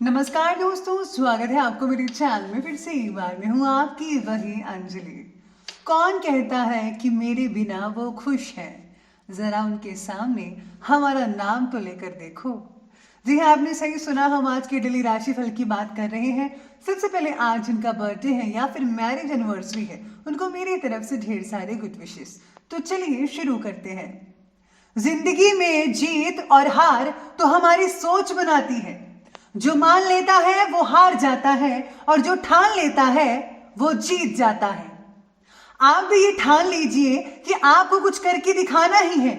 नमस्कार दोस्तों, स्वागत है आपको मेरे चैनल में फिर से एक बार। मैं हूँ आपकी वही अंजलि। कौन कहता है कि मेरे बिना वो खुश है? जरा उनके सामने हमारा नाम तो लेकर देखो। जी हाँ, आपने सही सुना। हम आज के डेली राशिफल की बात कर रहे हैं। सबसे पहले आज उनका बर्थडे है या फिर मैरिज एनिवर्सरी है, उनको मेरी तरफ से ढेर सारे गुड विशेस। तो चलिए शुरू करते हैं। जिंदगी में जीत और हार तो हमारी सोच बनाती है। जो मान लेता है वो हार जाता है, और जो ठान लेता है वो जीत जाता है। आप भी ये ठान लीजिए कि आपको कुछ करके दिखाना ही है।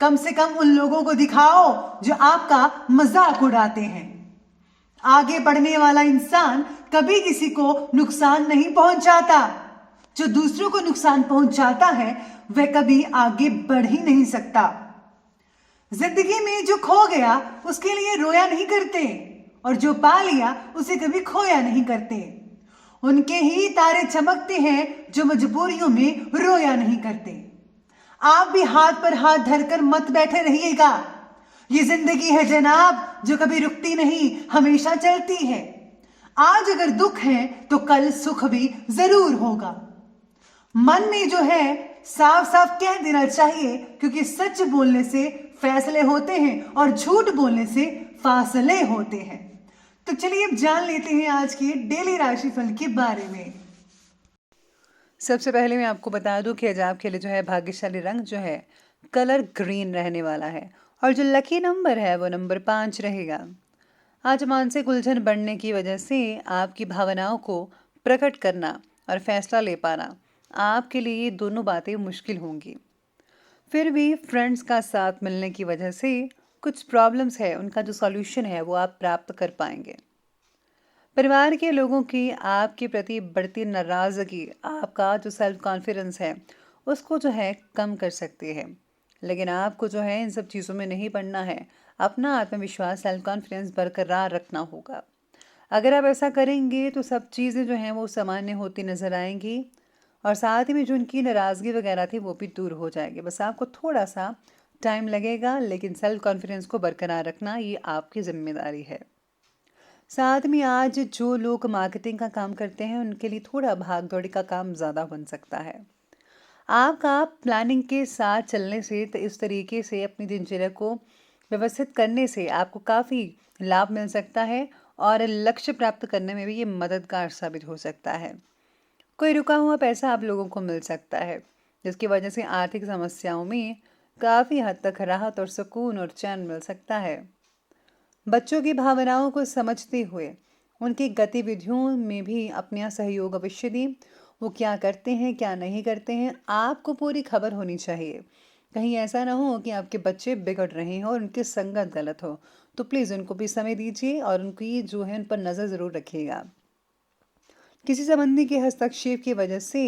कम से कम उन लोगों को दिखाओ जो आपका मजाक उड़ाते हैं। आगे बढ़ने वाला इंसान कभी किसी को नुकसान नहीं पहुंचाता। जो दूसरों को नुकसान पहुंचाता है वह कभी आगे बढ़ ही नहीं सकता। जिंदगी में जो खो गया उसके लिए रोया नहीं करते, और जो पा लिया उसे कभी खोया नहीं करते। उनके ही तारे चमकते हैं जो मजबूरियों में रोया नहीं करते। आप भी हाथ पर हाथ धरकर मत बैठे रहिएगा। ये जिंदगी है जनाब, जो कभी रुकती नहीं, हमेशा चलती है। आज अगर दुख है तो कल सुख भी जरूर होगा। मन में जो है साफ साफ कह देना चाहिए, क्योंकि सच बोलने से फैसले होते हैं और झूठ बोलने से फासले होते हैं। तो चलिए अब जान लेते हैं आज के डेली राशिफल के बारे में। सबसे पहले मैं आपको बता दूं कि आज आपके लिए जो है भाग्यशाली रंग जो है कलर ग्रीन रहने वाला है, और जो लकी नंबर है वो नंबर 5 रहेगा। आज मानसिक उलझन बढ़ने की वजह से आपकी भावनाओं को प्रकट करना और फैसला ले पाना, आपके लिए ये दोनों बातें मुश्किल होंगी। फिर भी फ्रेंड्स का साथ मिलने की वजह से कुछ प्रॉब्लम्स है, उनका जो सॉल्यूशन है वो आप प्राप्त कर पाएंगे। परिवार के लोगों की आपके प्रति बढ़ती नाराज़गी आपका जो सेल्फ कॉन्फिडेंस है उसको जो है कम कर सकती है। लेकिन आपको जो है इन सब चीज़ों में नहीं पड़ना है। अपना आत्मविश्वास, सेल्फ कॉन्फिडेंस बरकरार रखना होगा। अगर आप ऐसा करेंगे तो सब चीज़ें जो हैं वो सामान्य होती नज़र आएंगी, और साथ ही में जो उनकी नाराज़गी वगैरह थी वो भी दूर हो जाएगी। बस आपको थोड़ा सा टाइम लगेगा, लेकिन सेल्फ कॉन्फिडेंस को बरकरार रखना ये आपकी जिम्मेदारी है। साथ में आज जो लोग मार्केटिंग का काम करते हैं उनके लिए थोड़ा भाग दौड़ी का काम ज़्यादा बन सकता है। आपका प्लानिंग के साथ चलने से, तो इस तरीके से अपनी दिनचर्या को व्यवस्थित करने से आपको काफ़ी लाभ मिल सकता है, और लक्ष्य प्राप्त करने में भी ये मददगार साबित हो सकता है। कोई रुका हुआ पैसा आप लोगों को मिल सकता है, जिसकी वजह से आर्थिक समस्याओं में काफ़ी हद तक राहत और सुकून और चैन मिल सकता है। बच्चों की भावनाओं को समझते हुए उनकी गतिविधियों में भी अपना सहयोग अवश्य दें। वो क्या करते हैं क्या नहीं करते हैं आपको पूरी खबर होनी चाहिए। कहीं ऐसा ना हो कि आपके बच्चे बिगड़ रहे हो और उनकी संगत गलत हो। तो प्लीज़ उनको भी समय दीजिए और उनकी जो है उन पर नज़र ज़रूर रखिएगा। किसी संबंधी के हस्तक्षेप की वजह से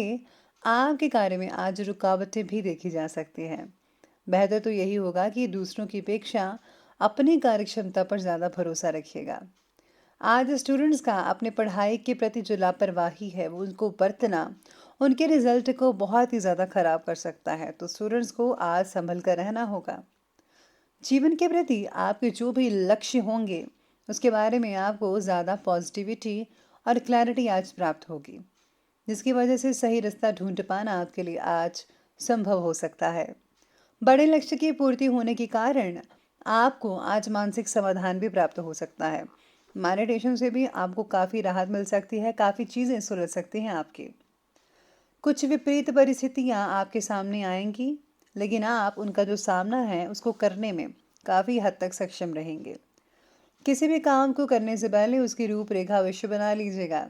आपके कार्य में आज रुकावटें भी देखी जा सकती हैं। बेहतर तो यही होगा कि दूसरों की अपेक्षा अपनी कार्यक्षमता पर ज़्यादा भरोसा रखिएगा। आज स्टूडेंट्स का अपने पढ़ाई के प्रति जो लापरवाही है वो उनको बरतना उनके रिजल्ट को बहुत ही ज़्यादा खराब कर सकता है। तो स्टूडेंट्स को आज संभल कर रहना होगा। जीवन के प्रति आपके जो भी लक्ष्य होंगे उसके बारे में आपको ज़्यादा पॉजिटिविटी और क्लैरिटी आज प्राप्त होगी, जिसकी वजह से सही रास्ता ढूंढ पाना आपके लिए आज संभव हो सकता है। बड़े लक्ष्य की पूर्ति होने के कारण आपको आज मानसिक समाधान भी प्राप्त हो सकता है। मेडिटेशन से भी आपको काफ़ी राहत मिल सकती है, काफ़ी चीज़ें सुलझ सकती हैं आपकी। कुछ विपरीत परिस्थितियां आपके सामने आएंगी, लेकिन आप उनका जो सामना है उसको करने में काफ़ी हद तक सक्षम रहेंगे। किसी भी काम को करने से पहले उसकी रूपरेखा अवश्य बना लीजिएगा।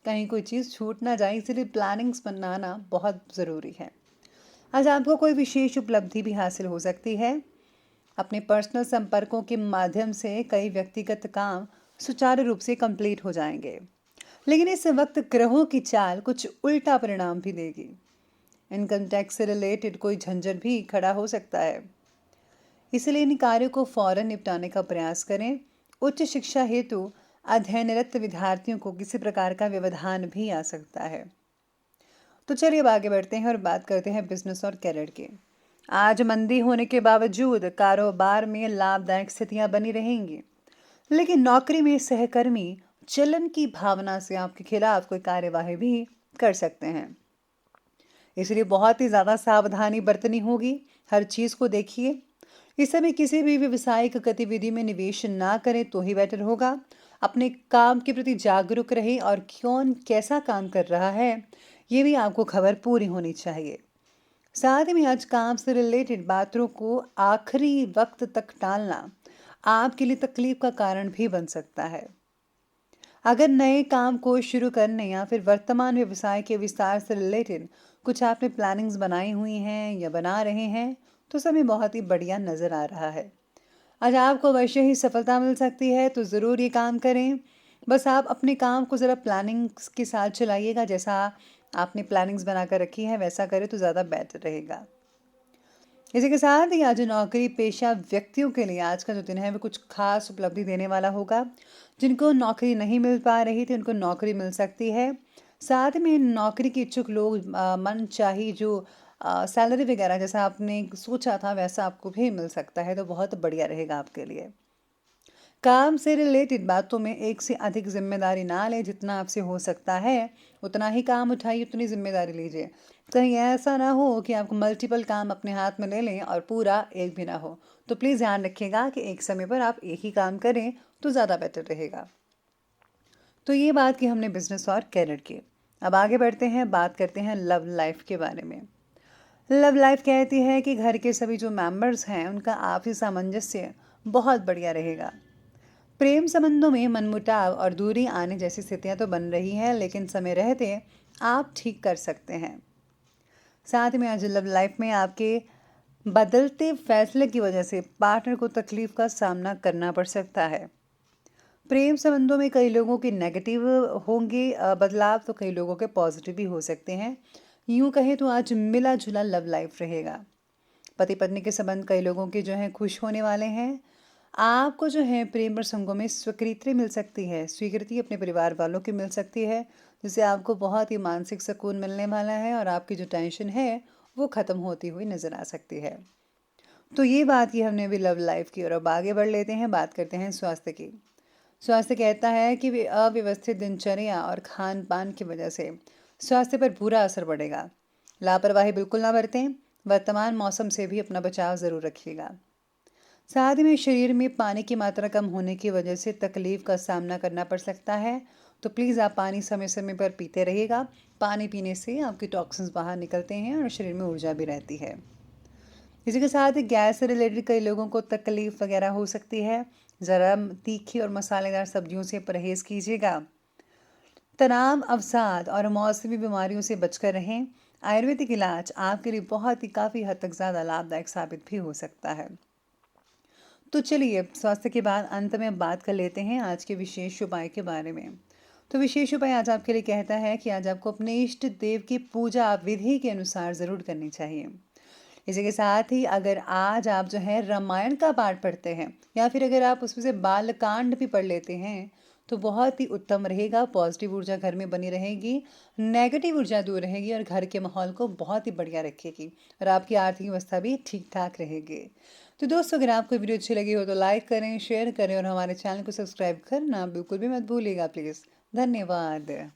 कहीं कोई चीज़ छूट ना जाए, इसलिए प्लानिंग्स बनाना बहुत ज़रूरी है। आज आपको कोई विशेष उपलब्धि भी हासिल हो सकती है। अपने पर्सनल संपर्कों के माध्यम से कई व्यक्तिगत काम सुचारू रूप से कंप्लीट हो जाएंगे, लेकिन इस वक्त ग्रहों की चाल कुछ उल्टा परिणाम भी देगी। इनकम टैक्स से रिलेटेड कोई झंझट भी खड़ा हो सकता है, इसलिए इन कार्यों को फौरन निपटाने का प्रयास करें। उच्च शिक्षा हेतु अध्ययनरत विद्यार्थियों को किसी प्रकार का व्यवधान भी आ सकता है। तो चलिए अब आगे बढ़ते हैं और बात करते हैं बिजनेस और कैरियर की। आज मंदी होने के बावजूद कारोबार में लाभदायक स्थितियां बनी रहेंगी। लेकिन नौकरी में सहकर्मी जलन की भावना से आपके खिलाफ कोई कार्यवाही भी कर सकते हैं। इसलिए बहुत ही ज़्यादा सावधानी बरतनी होगी। हर चीज़ को देखिए। इस समय किसी भी व्यावसायिक गतिविधि में निवेश ना करें तो ही बेटर होगा। अपने काम के प्रति जागरूक रहें और कौन कैसा काम कर रहा है ये भी आपको खबर पूरी होनी चाहिए। साथ ही में आज काम से रिलेटेड बातों को आखिरी वक्त तक टालना आपके लिए तकलीफ का कारण भी बन सकता है। अगर नए काम को शुरू करने या फिर वर्तमान व्यवसाय के विस्तार से रिलेटेड कुछ आपने प्लानिंग्स बनाई हुई हैं या बना रहे हैं तो समय बहुत ही बढ़िया नज़र आ रहा है। आज आपको अवश्य ही सफलता मिल सकती है तो ज़रूर ये काम करें। बस आप अपने काम को ज़रा प्लानिंग्स के साथ चलाइएगा। जैसा आपने प्लानिंग्स बना कर रखी है वैसा करें तो ज़्यादा बेटर रहेगा। इसी के साथ ही आज नौकरी पेशा व्यक्तियों के लिए आज का जो दिन है वो कुछ खास उपलब्धि देने वाला होगा। जिनको नौकरी नहीं मिल पा रही थी उनको नौकरी मिल सकती है। साथ में नौकरी के इच्छुक लोग मन चाही जो सैलरी वगैरह जैसा आपने सोचा था वैसा आपको भी मिल सकता है तो बहुत बढ़िया रहेगा आपके लिए। काम से रिलेटेड बातों में एक से अधिक जिम्मेदारी ना लें। जितना आपसे हो सकता है उतना ही काम उठाइए, उतनी जिम्मेदारी लीजिए। कहीं ऐसा ना हो कि आपको मल्टीपल काम अपने हाथ में ले लें और पूरा एक भी ना हो। तो प्लीज़ ध्यान रखिएगा कि एक समय पर आप एक ही काम करें तो ज़्यादा बेटर रहेगा। तो ये बात की हमने बिजनेस और कैरियर की। अब आगे बढ़ते हैं, बात करते हैं लव लाइफ के बारे में। लव लाइफ कहती है कि घर के सभी जो मेंबर्स हैं उनका आपसी सामंजस्य बहुत बढ़िया रहेगा। प्रेम संबंधों में मनमुटाव और दूरी आने जैसी स्थितियां तो बन रही हैं लेकिन समय रहते आप ठीक कर सकते हैं। साथ में आज लव लाइफ में आपके बदलते फैसले की वजह से पार्टनर को तकलीफ का सामना करना पड़ सकता है। प्रेम संबंधों में कई लोगों के नेगेटिव होंगे बदलाव तो कई लोगों के पॉजिटिव भी हो सकते हैं। यूं कहें तो आज मिला जुला लव लाइफ रहेगा। पति पत्नी के संबंध कई लोगों के जो हैं खुश होने वाले हैं। आपको जो है प्रेम प्रसंगों में स्वीकृति मिल सकती है, स्वीकृति अपने परिवार वालों की मिल सकती है जिससे आपको बहुत ही मानसिक सुकून मिलने वाला है और आपकी जो टेंशन है वो ख़त्म होती हुई नज़र आ सकती है। तो ये बात की हमने अभी लव लाइफ की और अब आगे बढ़ लेते हैं, बात करते हैं स्वास्थ्य की। स्वास्थ्य कहता है कि वे अव्यवस्थित दिनचर्या और खान पान की वजह से स्वास्थ्य पर बुरा असर पड़ेगा। लापरवाही बिल्कुल ना बरतें। वर्तमान मौसम से भी अपना बचाव ज़रूर रखिएगा। साथ ही में शरीर में पानी की मात्रा कम होने की वजह से तकलीफ का सामना करना पड़ सकता है। तो प्लीज़ आप पानी समय समय पर पीते रहिएगा। पानी पीने से आपके टॉक्सिन्स बाहर निकलते हैं और शरीर में ऊर्जा भी रहती है। इसी के साथ ही गैस से रिलेटेड कई लोगों को तकलीफ वगैरह हो सकती है। ज़रा तीखी और मसालेदार सब्जियों से परहेज़ कीजिएगा। तनाव, अवसाद और मौसमी बीमारियों से बचकर रहें। आयुर्वेदिक इलाज आपके लिए बहुत ही काफ़ी हद तक ज़्यादा लाभदायक साबित भी हो सकता है। तो चलिए स्वास्थ्य के बाद अंत में बात कर लेते हैं आज के विशेष उपाय के बारे में। तो विशेष उपाय आज आपके लिए कहता है कि आज आपको अपने इष्ट देव की पूजा विधि के अनुसार ज़रूर करनी चाहिए। इसी के साथ ही अगर आज आप जो है रामायण का पाठ पढ़ते हैं या फिर अगर आप उसमें से बालकांड भी पढ़ लेते हैं तो बहुत ही उत्तम रहेगा। पॉजिटिव ऊर्जा घर में बनी रहेगी, नेगेटिव ऊर्जा दूर रहेगी और घर के माहौल को बहुत ही बढ़िया रखेगी और आपकी आर्थिक अवस्था भी ठीक ठाक रहेगी। तो दोस्तों अगर आपको वीडियो अच्छी लगी हो तो लाइक करें, शेयर करें और हमारे चैनल को सब्सक्राइब करना बिल्कुल भी मत भूलिएगा प्लीज़। धन्यवाद।